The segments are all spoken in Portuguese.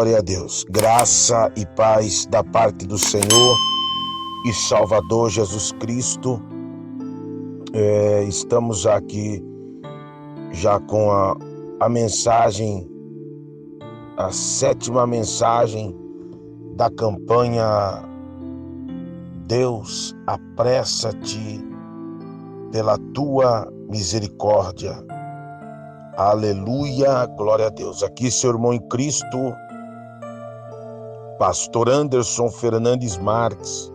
Glória a Deus. Graça e paz da parte do Senhor e Salvador Jesus Cristo. Estamos aqui já com a mensagem, a 7ª mensagem da campanha Deus, apressa-te pela tua misericórdia. Aleluia, glória a Deus. Aqui seu irmão em Cristo, pastor Anderson Fernandes Marques,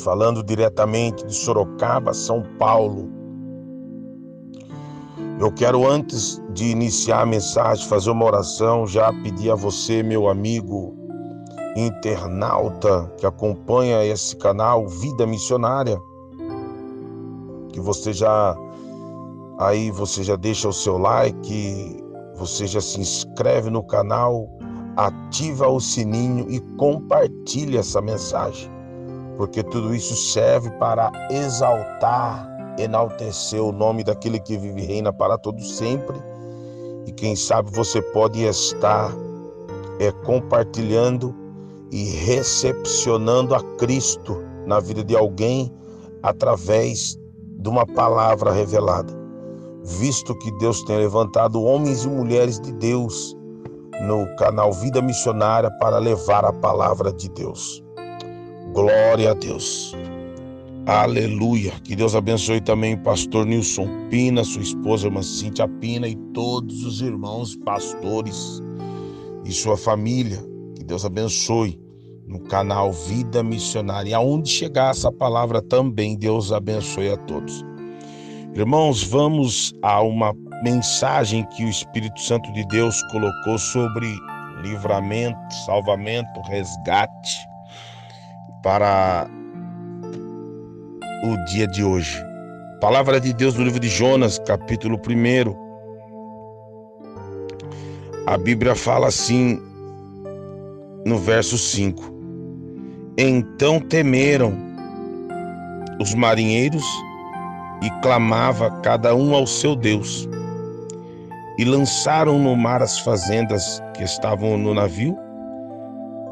falando diretamente de Sorocaba, São Paulo. Eu quero, antes de iniciar a mensagem, fazer uma oração, já pedir a você, meu amigo internauta que acompanha esse canal Vida Missionária, que você já deixa o seu like, você já se inscreve no canal, ativa o sininho e compartilha essa mensagem, porque tudo isso serve para exaltar, enaltecer o nome daquele que vive e reina para todos sempre. E quem sabe você pode estar compartilhando e recepcionando a Cristo na vida de alguém através de uma palavra revelada, visto que Deus tem levantado homens e mulheres de Deus no canal Vida Missionária para levar a palavra de Deus. Glória a Deus. Aleluia. Que Deus abençoe também o pastor Nilson Pina, sua esposa irmã Cíntia Pina e todos os irmãos pastores e sua família. Que Deus abençoe no canal Vida Missionária. E aonde chegar essa palavra também, Deus abençoe a todos. Irmãos, vamos a uma mensagem que o Espírito Santo de Deus colocou sobre livramento, salvamento, resgate para o dia de hoje. Palavra de Deus no livro de Jonas, capítulo 1. A Bíblia fala assim no verso 5. Então temeram os marinheiros e clamava cada um ao seu Deus, e lançaram no mar as fazendas que estavam no navio,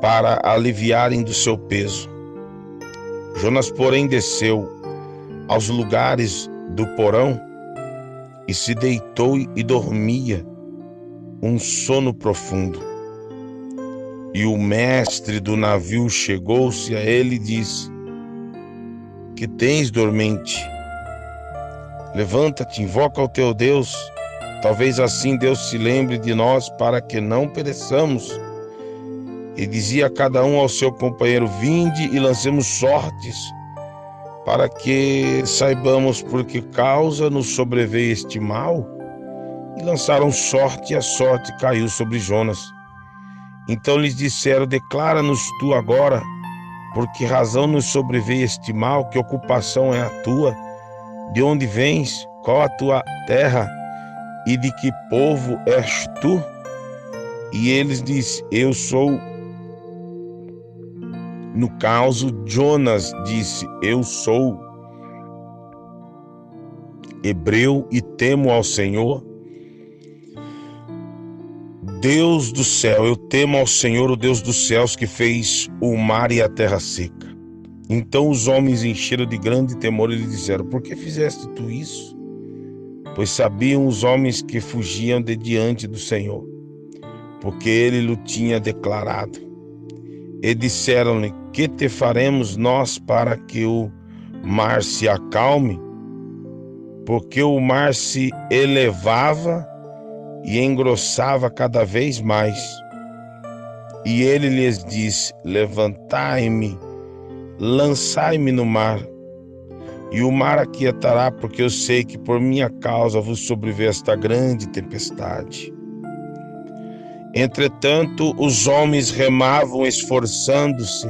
para aliviarem do seu peso. Jonas, porém, desceu aos lugares do porão e se deitou e dormia um sono profundo. E o mestre do navio chegou-se a ele e disse: Que tens, dormente? Levanta-te, invoca o teu Deus, talvez assim Deus se lembre de nós para que não pereçamos. E dizia a cada um ao seu companheiro: Vinde e lancemos sortes, para que saibamos por que causa nos sobreveio este mal. E lançaram sorte, e a sorte caiu sobre Jonas. Então lhes disseram: Declara-nos tu agora, por que razão nos sobreveio este mal, que ocupação é a tua? De onde vens? Qual a tua terra? E de que povo és tu? E eles dizem: Eu sou. No caso, Jonas disse: Eu sou hebreu e temo ao Senhor, Deus do céu. Eu temo ao Senhor, o Deus dos céus, que fez o mar e a terra seca. Então os homens encheram de grande temor e lhe disseram: Por que fizeste tu isso? Pois sabiam os homens que fugiam de diante do Senhor, porque ele lhe tinha declarado. E disseram-lhe: Que te faremos nós para que o mar se acalme? Porque o mar se elevava e engrossava cada vez mais. E ele lhes disse: Levantai-me, lançai-me no mar, e o mar aquietará, porque eu sei que por minha causa vos sobreveio esta grande tempestade. Entretanto, os homens remavam, esforçando-se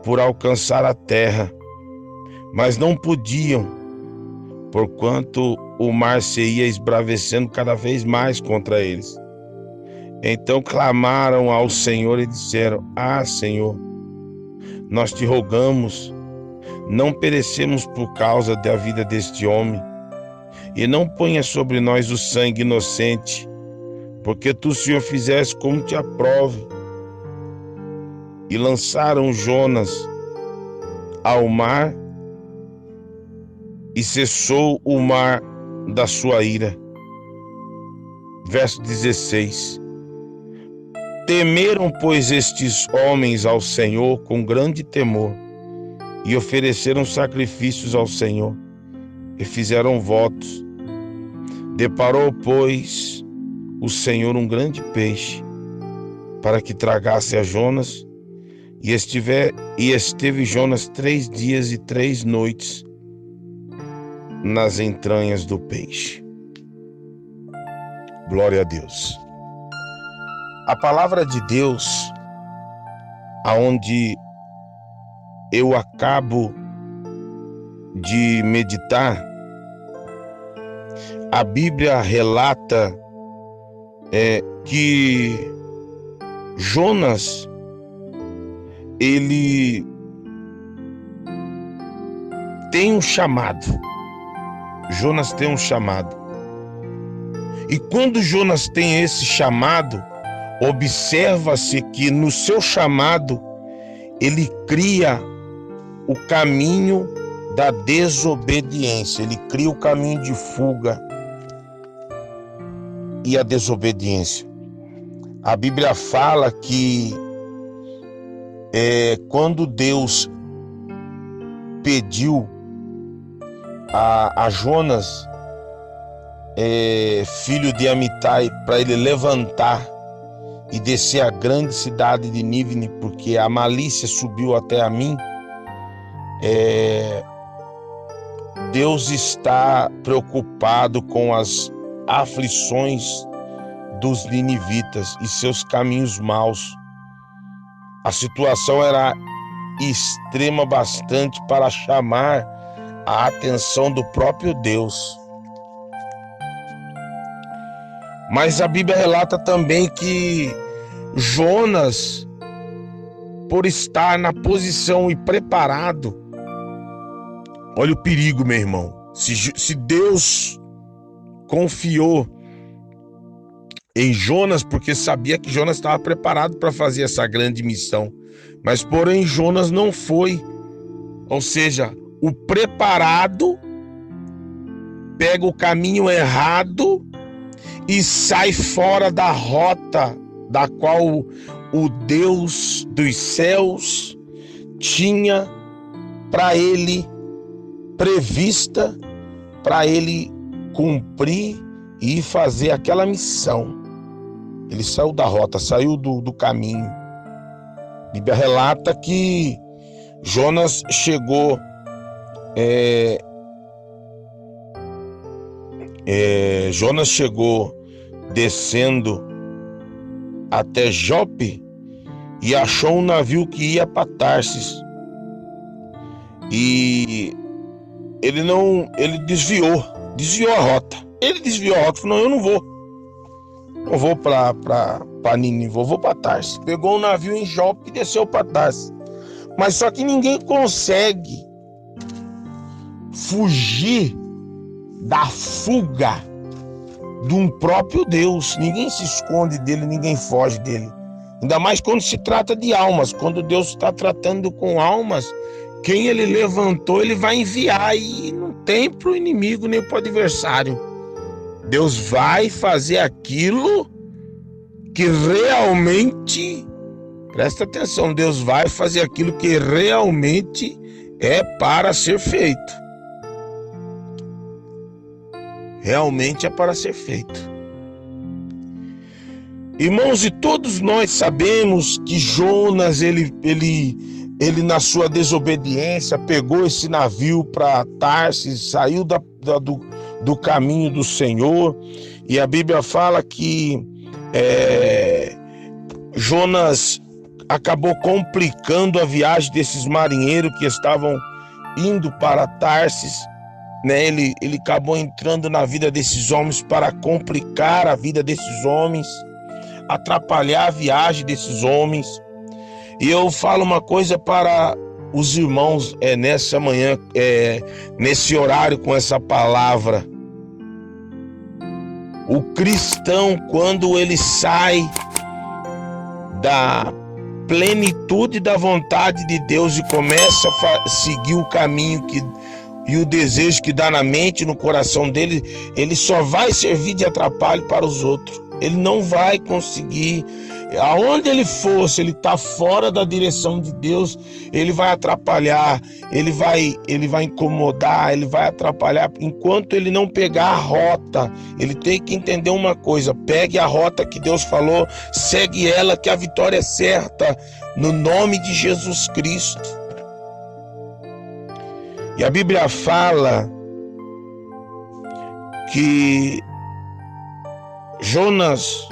por alcançar a terra, mas não podiam, porquanto o mar se ia esbravecendo cada vez mais contra eles. Então clamaram ao Senhor e disseram: Senhor, nós te rogamos, não perecemos por causa da vida deste homem, e não ponha sobre nós o sangue inocente, porque tu, Senhor, fizeste como te aprove. E lançaram Jonas ao mar, e cessou o mar da sua ira. Verso 16. Temeram, pois, estes homens ao Senhor com grande temor, e ofereceram sacrifícios ao Senhor, e fizeram votos. Deparou, pois, o Senhor um grande peixe, para que tragasse a Jonas, e esteve Jonas 3 dias e 3 noites nas entranhas do peixe. Glória a Deus. A palavra de Deus, aonde eu acabo de meditar, a Bíblia relata que Jonas, ele tem um chamado. Jonas tem um chamado. E quando Jonas tem esse chamado, observa-se que no seu chamado ele cria o caminho da desobediência, ele cria o caminho de fuga e a desobediência. A Bíblia fala que quando Deus pediu a Jonas, filho de Amitai, para ele levantar e descer a grande cidade de Nínive, porque a malícia subiu até a mim, Deus está preocupado com as aflições dos ninivitas e seus caminhos maus. A situação era extrema bastante para chamar a atenção do próprio Deus. Mas a Bíblia relata também que Jonas, por estar na posição e preparado, olha o perigo, meu irmão. Se Deus confiou em Jonas, porque sabia que Jonas estava preparado para fazer essa grande missão, mas porém Jonas não foi. Ou seja, o preparado pega o caminho errado e sai fora da rota da qual o Deus dos céus tinha para ele prevista, para ele cumprir e fazer aquela missão. Ele saiu da rota, saiu do caminho. A Bíblia relata que Jonas chegou descendo até Jope e achou um navio que ia para Tarsis. E ele desviou a rota. Ele desviou a rota, falou: não, eu não vou para Nínive, vou para Tarsis. Pegou um navio em Jope e desceu para Tarsis. Mas só que ninguém consegue fugir da fuga de um próprio Deus. Ninguém se esconde dele, ninguém foge dele. Ainda mais quando se trata de almas. Quando Deus está tratando com almas, quem ele levantou, ele vai enviar, e não tem para o inimigo nem para o adversário. Deus vai fazer aquilo que realmente, presta atenção, Deus vai fazer aquilo que realmente é para ser feito. Realmente é para ser feito. Irmãos, e todos nós sabemos que Jonas, ele na sua desobediência, pegou esse navio para Tarsis, saiu do caminho do Senhor, e a Bíblia fala que Jonas acabou complicando a viagem desses marinheiros que estavam indo para Tarsis, né? Ele acabou entrando na vida desses homens para complicar a vida desses homens, atrapalhar a viagem desses homens. E eu falo uma coisa para os irmãos nessa manhã, nesse horário, com essa palavra. O cristão, quando ele sai da plenitude da vontade de Deus e começa a seguir o caminho e o desejo que dá na mente, no coração dele, ele só vai servir de atrapalho para os outros. Ele não vai conseguir, aonde ele for, se ele está fora da direção de Deus, ele vai atrapalhar, ele vai incomodar, ele vai atrapalhar, enquanto ele não pegar a rota. Ele tem que entender uma coisa: pegue a rota que Deus falou, segue ela, que a vitória é certa, no nome de Jesus Cristo. E a Bíblia fala que Jonas,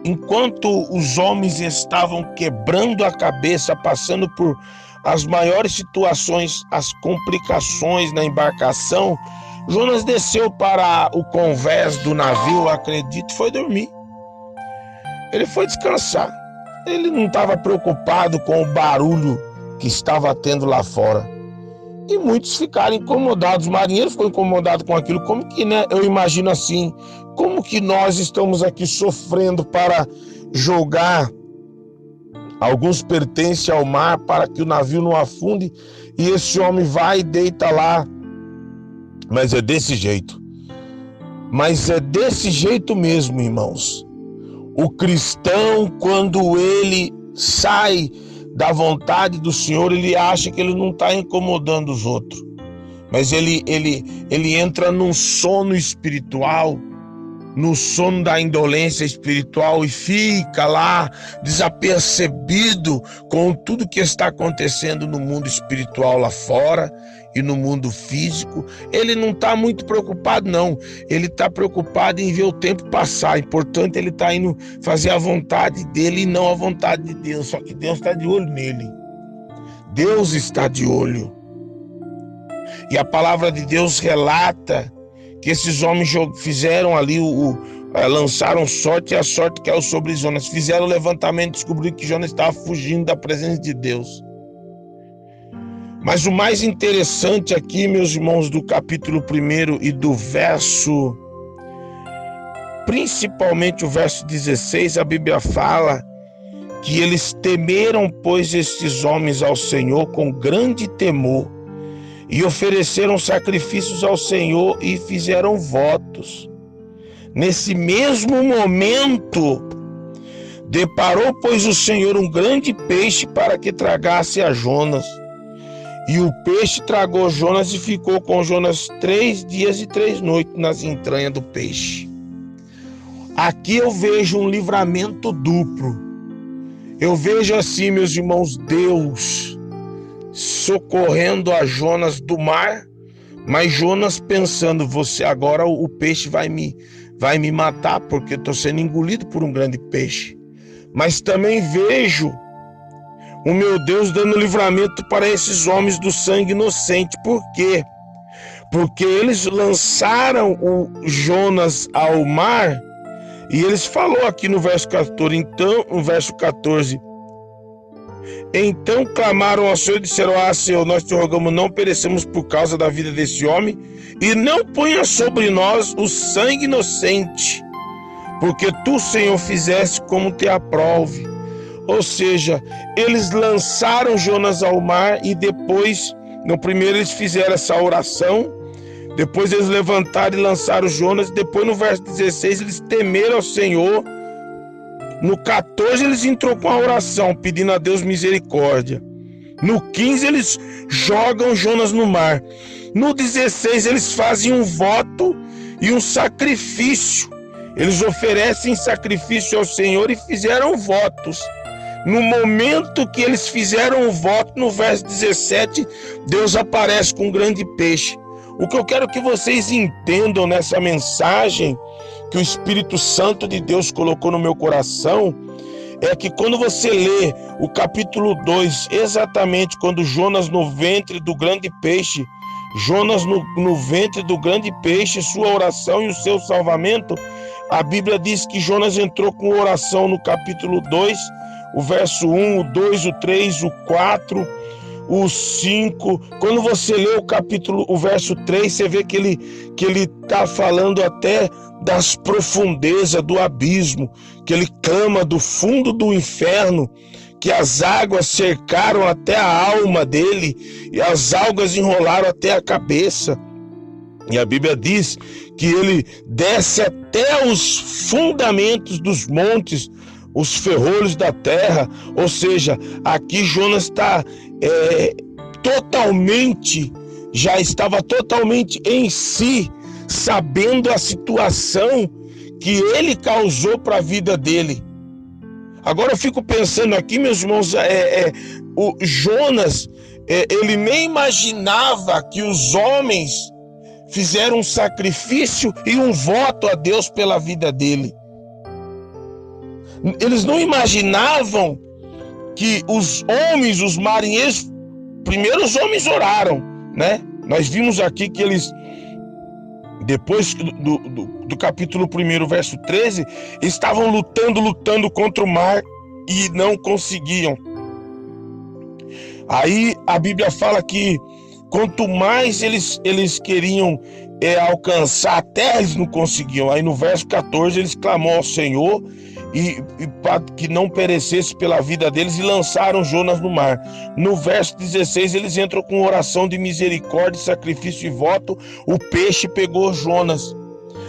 enquanto os homens estavam quebrando a cabeça, passando por as maiores situações, as complicações na embarcação, Jonas desceu para o convés do navio, acredito, foi dormir. Ele foi descansar. Ele não estava preocupado com o barulho que estava tendo lá fora. E muitos ficaram incomodados, os marinheiros ficou incomodado com aquilo. Como que, né? Eu imagino assim, como que nós estamos aqui sofrendo para jogar alguns pertences ao mar para que o navio não afunde, e esse homem vai e deita lá. Mas é desse jeito. Mas é desse jeito mesmo, irmãos. O cristão, quando ele sai da vontade do Senhor, ele acha que ele não está incomodando os outros, mas ele entra num sono espiritual, no sono da indolência espiritual, e fica lá desapercebido com tudo que está acontecendo no mundo espiritual lá fora e no mundo físico. Ele não está muito preocupado, não. Ele está preocupado em ver o tempo passar. Portanto, ele está indo fazer a vontade dele e não a vontade de Deus. Só que Deus está de olho nele. Deus está de olho. E a palavra de Deus relata que esses homens fizeram ali, lançaram sorte, e a sorte caiu sobre Jonas. Fizeram o levantamento e descobriram que Jonas estava fugindo da presença de Deus. Mas o mais interessante aqui, meus irmãos, do capítulo 1 e do verso, principalmente o verso 16, a Bíblia fala que eles temeram, pois, estes homens ao Senhor com grande temor, e ofereceram sacrifícios ao Senhor e fizeram votos. Nesse mesmo momento, deparou, pois, o Senhor um grande peixe para que tragasse a Jonas. E o peixe tragou Jonas e ficou com Jonas 3 dias e 3 noites nas entranhas do peixe. Aqui eu vejo um livramento duplo. Eu vejo assim, meus irmãos, Deus socorrendo a Jonas do mar, mas Jonas pensando: você agora, o peixe vai me matar, porque eu estou sendo engolido por um grande peixe. Mas também vejo o meu Deus dando livramento para esses homens do sangue inocente. Por quê? Porque eles lançaram o Jonas ao mar, e eles falou aqui no verso 14, então clamaram ao Senhor e disseram: Senhor, nós te rogamos, não perecemos por causa da vida desse homem, e não ponha sobre nós o sangue inocente, porque tu, Senhor, fizeste como te aprouve. Ou seja, eles lançaram Jonas ao mar, e depois, no primeiro eles fizeram essa oração, depois eles levantaram e lançaram Jonas, depois no verso 16 eles temeram ao Senhor. No 14 eles entrou com a oração, pedindo a Deus misericórdia. No 15 eles jogam Jonas no mar. No 16 eles fazem um voto e um sacrifício. Eles oferecem sacrifício ao Senhor e fizeram votos. No momento que eles fizeram o voto, no verso 17, Deus aparece com um grande peixe. O que eu quero que vocês entendam nessa mensagem que o Espírito Santo de Deus colocou no meu coração é que quando você lê o capítulo 2, exatamente quando Jonas no ventre do grande peixe, no ventre do grande peixe, sua oração e o seu salvamento, a Bíblia diz que Jonas entrou com oração no capítulo 2, o verso 1, o 2, o 3, o 4, o 5. Quando você lê o verso 3, você vê que ele está falando até das profundezas do abismo, que ele clama do fundo do inferno, que as águas cercaram até a alma dele e as algas enrolaram até a cabeça. E a Bíblia diz que ele desce até os fundamentos dos montes, os ferrolhos da terra. Ou seja, aqui Jonas está já estava totalmente em si, sabendo a situação que ele causou para a vida dele. Agora eu fico pensando aqui, meus irmãos, o Jonas, ele nem imaginava que os homens fizeram um sacrifício e um voto a Deus pela vida dele. Eles não imaginavam que os homens, os marinheiros, primeiro os homens oraram, né? Nós vimos aqui que eles, depois do capítulo 1, verso 13, estavam lutando contra o mar e não conseguiam. Aí a Bíblia fala que quanto mais eles queriam alcançar a terra, eles não conseguiam. Aí no verso 14 eles clamou ao Senhor e para que não perecesse pela vida deles, e lançaram Jonas no mar. No verso 16 eles entram com oração de misericórdia, sacrifício e voto. O peixe pegou Jonas.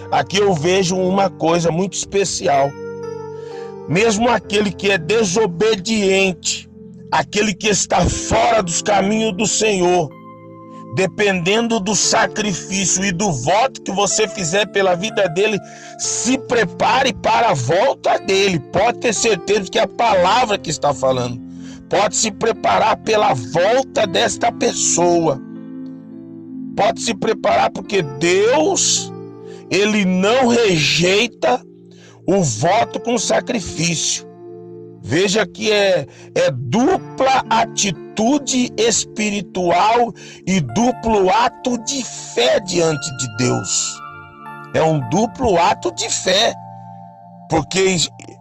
Aqui eu vejo uma coisa muito especial. Mesmo aquele que é desobediente, aquele que está fora dos caminhos do Senhor, dependendo do sacrifício e do voto que você fizer pela vida dele, se prepare para a volta dele. Pode ter certeza que é a palavra que está falando. Pode se preparar pela volta desta pessoa. Pode se preparar, porque Deus, ele não rejeita o voto com sacrifício. Veja que é dupla atitude espiritual e duplo ato de fé diante de Deus. É um duplo ato de fé, porque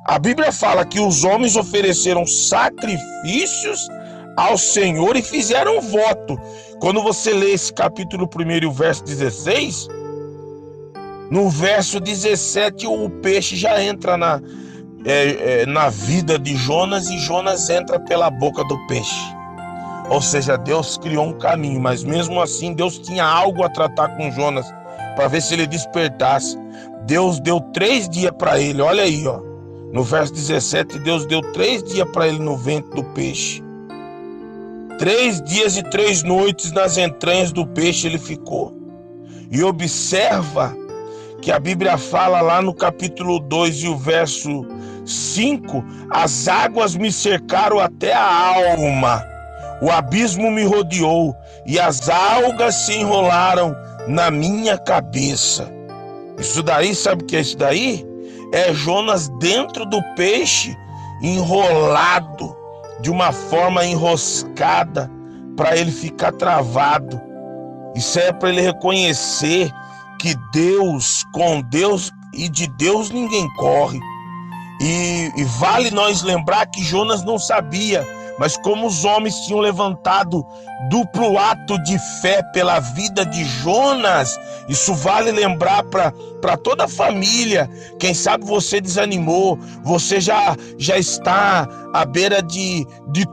a Bíblia fala que os homens ofereceram sacrifícios ao Senhor e fizeram voto. Quando você lê esse capítulo 1 e o verso 16, no verso 17 o peixe já entra na vida de Jonas, e Jonas entra pela boca do peixe. Ou seja, Deus criou um caminho, mas mesmo assim Deus tinha algo a tratar com Jonas, para ver se ele despertasse. Deus deu 3 dias para ele. Olha aí, ó, no verso 17, Deus deu 3 dias para ele no ventre do peixe. 3 dias e 3 noites nas entranhas do peixe ele ficou. E observa que a Bíblia fala lá no capítulo 2 e o verso 5, as águas me cercaram até a alma, o abismo me rodeou e as algas se enrolaram na minha cabeça. Isso daí, sabe o que é isso daí? É Jonas dentro do peixe, enrolado de uma forma enroscada, para ele ficar travado. Isso é para ele reconhecer que Deus, com Deus e de Deus ninguém corre. E vale nós lembrar que Jonas não sabia, mas como os homens tinham levantado duplo ato de fé pela vida de Jonas, isso vale lembrar para toda a família. Quem sabe você desanimou, você já está à beira de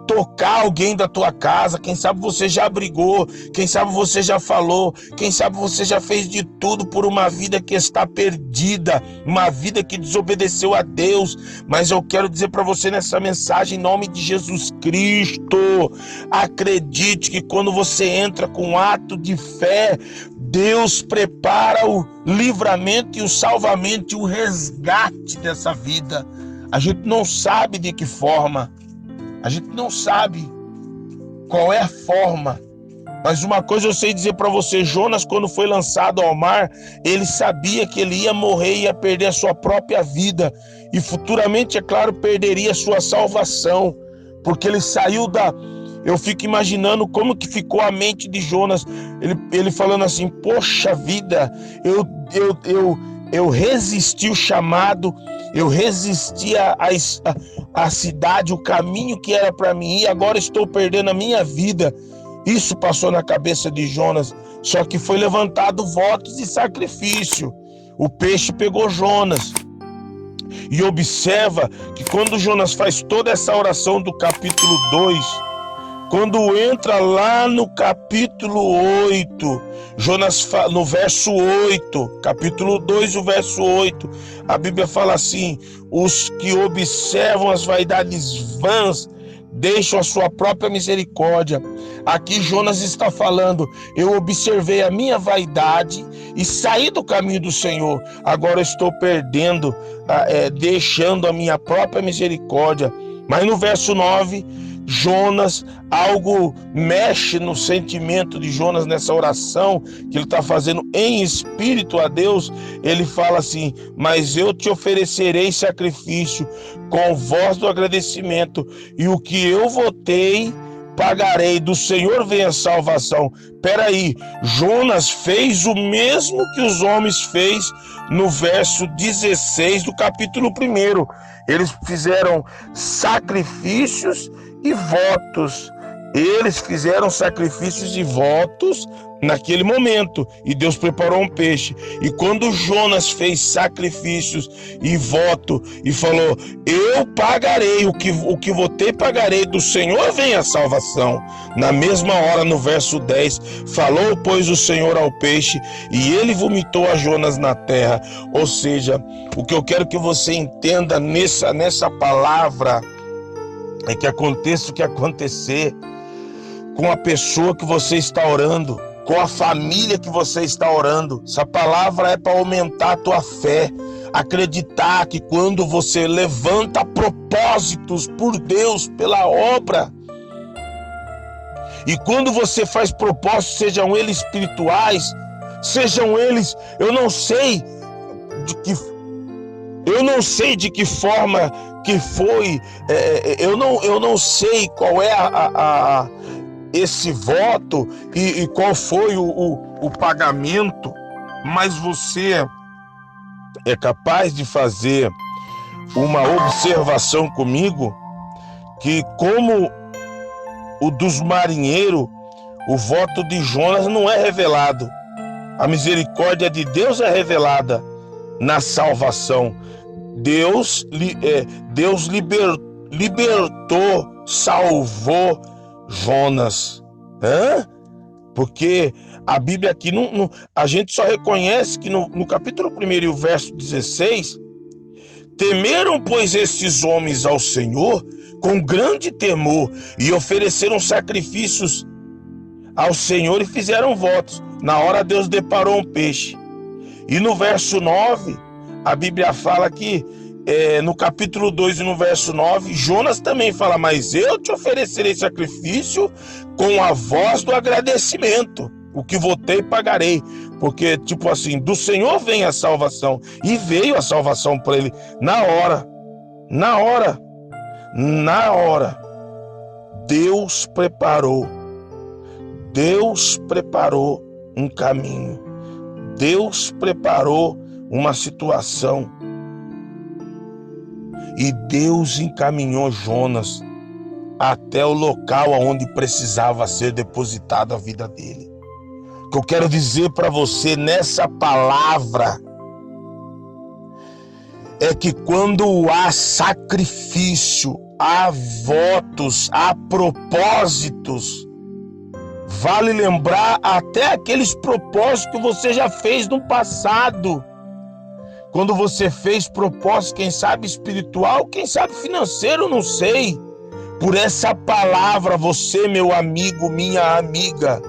tocar alguém da tua casa, quem sabe você já brigou, quem sabe você já falou, quem sabe você já fez de tudo por uma vida que está perdida, uma vida que desobedeceu a Deus. Mas eu quero dizer para você nessa mensagem, em nome de Jesus Cristo, acredite que quando você entra com ato de fé, Deus prepara o livramento e o salvamento e o resgate dessa vida. A gente não sabe de que forma, a gente não sabe qual é a forma, mas uma coisa eu sei dizer para você: Jonas, quando foi lançado ao mar, ele sabia que ele ia morrer, ia perder a sua própria vida e futuramente, é claro, perderia a sua salvação, porque ele saiu Eu fico imaginando como que ficou a mente de Jonas, ele falando assim: poxa vida, eu resisti o chamado, eu resisti a cidade, o caminho que era para mim, e agora estou perdendo a minha vida. Isso passou na cabeça de Jonas, só que foi levantado votos de sacrifício. O peixe pegou Jonas. E observa que quando Jonas faz toda essa oração do capítulo 2, quando entra lá no capítulo 8, Jonas, no verso 8, capítulo 2, o verso 8, a Bíblia fala assim: os que observam as vaidades vãs deixam a sua própria misericórdia. Aqui Jonas está falando: eu observei a minha vaidade e saí do caminho do Senhor. Agora eu estou perdendo, deixando a minha própria misericórdia. Mas no verso 9, Jonas, algo mexe no sentimento de Jonas nessa oração que ele está fazendo em espírito a Deus. Ele fala assim: mas eu te oferecerei sacrifício com voz do agradecimento, e o que eu votei pagarei, do Senhor vem a salvação. Peraí, Jonas fez o mesmo que os homens fez no verso 16 do capítulo 1. Eles fizeram sacrifícios e votos. Eles fizeram sacrifícios e votos naquele momento, e Deus preparou um peixe. E quando Jonas fez sacrifícios e voto e falou: eu pagarei, o que votei pagarei, do Senhor vem a salvação. Na mesma hora, no verso 10, falou pois o Senhor ao peixe, e ele vomitou a Jonas na terra. Ou seja, o que eu quero que você entenda nessa palavra é que aconteça o que acontecer com a pessoa que você está orando, com a família que você está orando, essa palavra é para aumentar a tua fé. Acreditar que quando você levanta propósitos por Deus, pela obra, e quando você faz propósitos, sejam eles espirituais, sejam eles, eu não sei de que forma que foi, eu não sei qual é esse voto e qual foi o pagamento, mas você é capaz de fazer uma observação comigo, que como o dos marinheiros, o voto de Jonas não é revelado. A misericórdia de Deus é revelada na salvação. Deus libertou, salvou Jonas. Porque a Bíblia aqui, a gente só reconhece que no capítulo 1 e o verso 16, temeram, pois, estes homens ao Senhor com grande temor, e ofereceram sacrifícios ao Senhor e fizeram votos. Na hora Deus deparou um peixe. E no verso 9, a Bíblia fala que no capítulo 2 e no verso 9, Jonas também fala: mas eu te oferecerei sacrifício com a voz do agradecimento, o que votei pagarei. Porque, tipo assim, do Senhor vem a salvação, e veio a salvação para ele na hora. Deus preparou um caminho, Deus preparou uma situação, e Deus encaminhou Jonas até o local onde precisava ser depositada a vida dele. O que eu quero dizer para você nessa palavra é que quando há sacrifício, há votos, há propósitos, vale lembrar até aqueles propósitos que você já fez no passado. Quando você fez propósitos, quem sabe espiritual, quem sabe financeiro, não sei. Por essa palavra, você, meu amigo, minha amiga,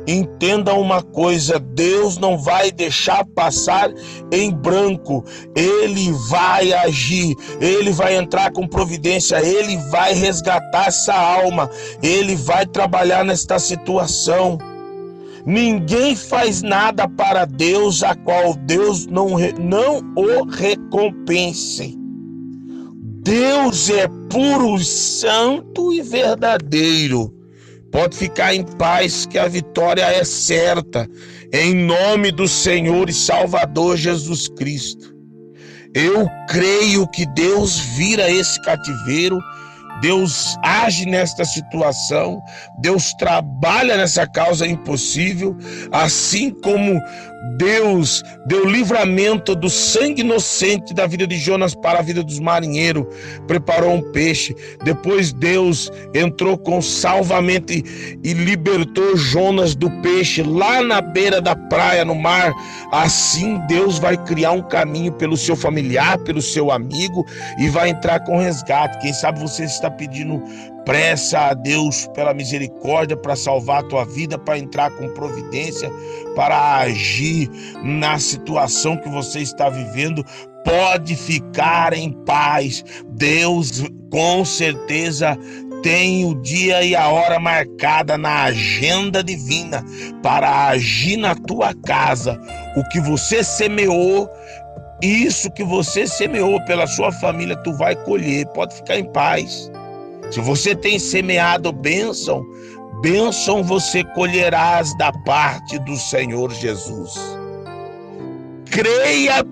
entenda uma coisa: Deus não vai deixar passar em branco. Ele vai agir, Ele vai entrar com providência, Ele vai resgatar essa alma, Ele vai trabalhar nesta situação. Ninguém faz nada para Deus a qual Deus não o recompense. Deus é puro, santo e verdadeiro. Pode ficar em paz que a vitória é certa, em nome do Senhor e Salvador Jesus Cristo. Eu creio que Deus vira esse cativeiro, Deus age nesta situação, Deus trabalha nessa causa impossível, assim como Deus deu livramento do sangue inocente da vida de Jonas para a vida dos marinheiros, preparou um peixe. Depois Deus entrou com salvamento e libertou Jonas do peixe lá na beira da praia, no mar. Assim Deus vai criar um caminho pelo seu familiar, pelo seu amigo, e vai entrar com resgate. Quem sabe você está pedindo pressa a Deus pela misericórdia para salvar a tua vida, para entrar com providência, para agir na situação que você está vivendo. Pode ficar em paz. Deus com certeza tem o dia e a hora marcada na agenda divina para agir na tua casa. O que você semeou, isso que você semeou pela sua família, tu vai colher. Pode ficar em paz. Se você tem semeado bênção, bênção você colherás da parte do Senhor Jesus. Creia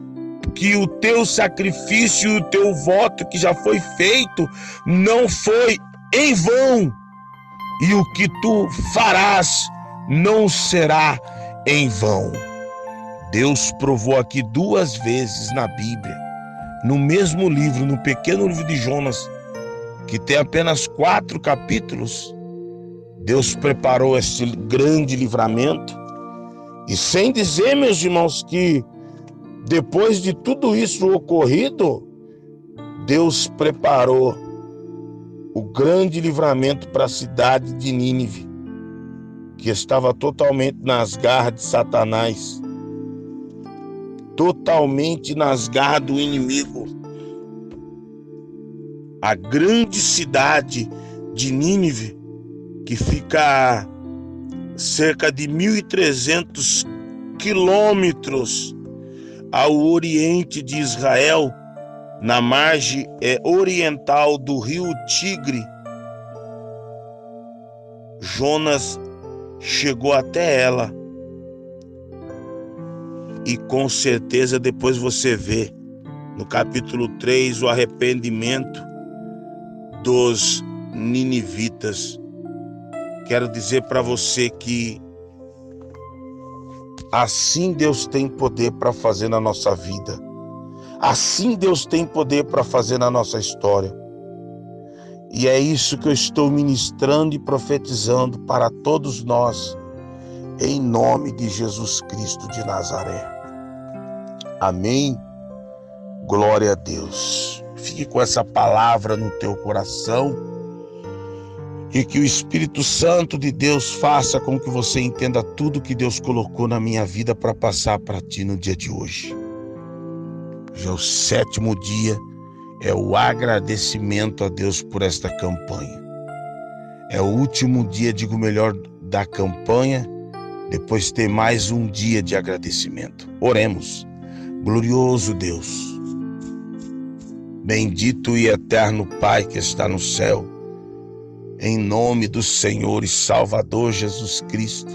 que o teu sacrifício, o teu voto que já foi feito, não foi em vão. E o que tu farás não será em vão. Deus provou aqui 2 vezes na Bíblia, no mesmo livro, no pequeno livro de Jonas, que tem apenas 4 capítulos, Deus preparou esse grande livramento. E sem dizer, meus irmãos, que depois de tudo isso ocorrido, Deus preparou o grande livramento para a cidade de Nínive, que estava totalmente nas garras de Satanás, totalmente nas garras do inimigo. A grande cidade de Nínive, que fica a cerca de 1.300 quilômetros ao oriente de Israel, na margem oriental do rio Tigre. Jonas chegou até ela. E com certeza depois você vê no capítulo 3 o arrependimento dos ninivitas. Quero dizer para você que assim Deus tem poder para fazer na nossa vida. Assim Deus tem poder para fazer na nossa história. E é isso que eu estou ministrando e profetizando para todos nós, em nome de Jesus Cristo de Nazaré. Amém? Glória a Deus. Fique com essa palavra no teu coração e que o Espírito Santo de Deus faça com que você entenda tudo que Deus colocou na minha vida para passar para ti no dia de hoje. Já é o 7º dia, é o agradecimento a Deus por esta campanha. É o último dia, digo melhor, da campanha. Depois tem mais um dia de agradecimento. Oremos. Glorioso Deus, bendito e eterno Pai que está no céu, em nome do Senhor e Salvador Jesus Cristo,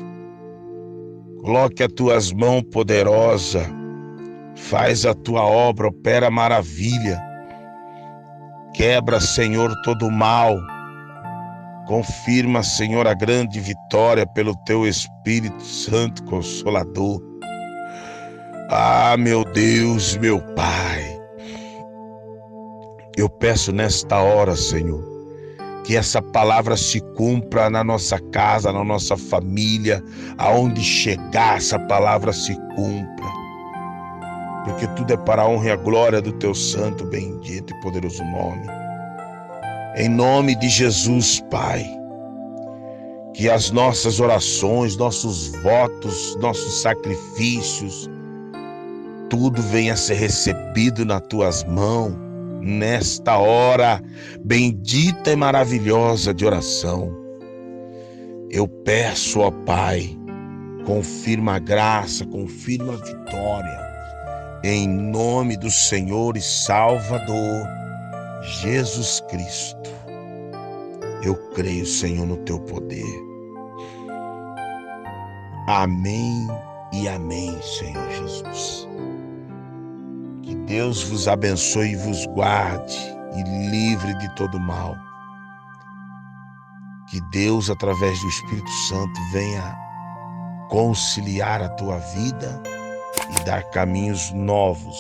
coloque as tuas mãos poderosas, faz a tua obra, opera maravilha, quebra, Senhor, todo o mal, confirma, Senhor, a grande vitória pelo teu Espírito Santo Consolador. Ah, meu Deus, meu Pai, eu peço nesta hora, Senhor, que essa palavra se cumpra na nossa casa, na nossa família, aonde chegar essa palavra se cumpra, porque tudo é para a honra e a glória do teu santo, bendito e poderoso nome. Em nome de Jesus, Pai, que as nossas orações, nossos votos, nossos sacrifícios, tudo venha a ser recebido nas tuas mãos, nesta hora bendita e maravilhosa de oração. Eu peço, ó Pai, confirma a graça, confirma a vitória, em nome do Senhor e Salvador Jesus Cristo. Eu creio, Senhor, no teu poder. Amém e amém, Senhor Jesus. Que Deus vos abençoe e vos guarde e livre de todo mal. Que Deus, através do Espírito Santo, venha conciliar a tua vida e dar caminhos novos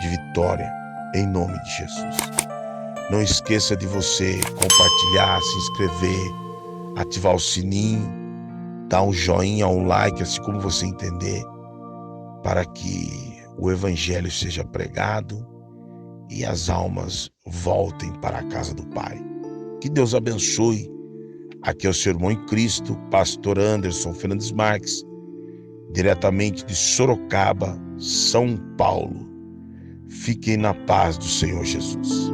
de vitória, em nome de Jesus. Não esqueça de você compartilhar, se inscrever, ativar o sininho, dar um joinha, um like, assim como você entender, para que o Evangelho seja pregado e as almas voltem para a casa do Pai. Que Deus abençoe. Aqui é o seu irmão em Cristo, pastor Anderson Fernandes Marques, diretamente de Sorocaba, São Paulo. Fiquem na paz do Senhor Jesus.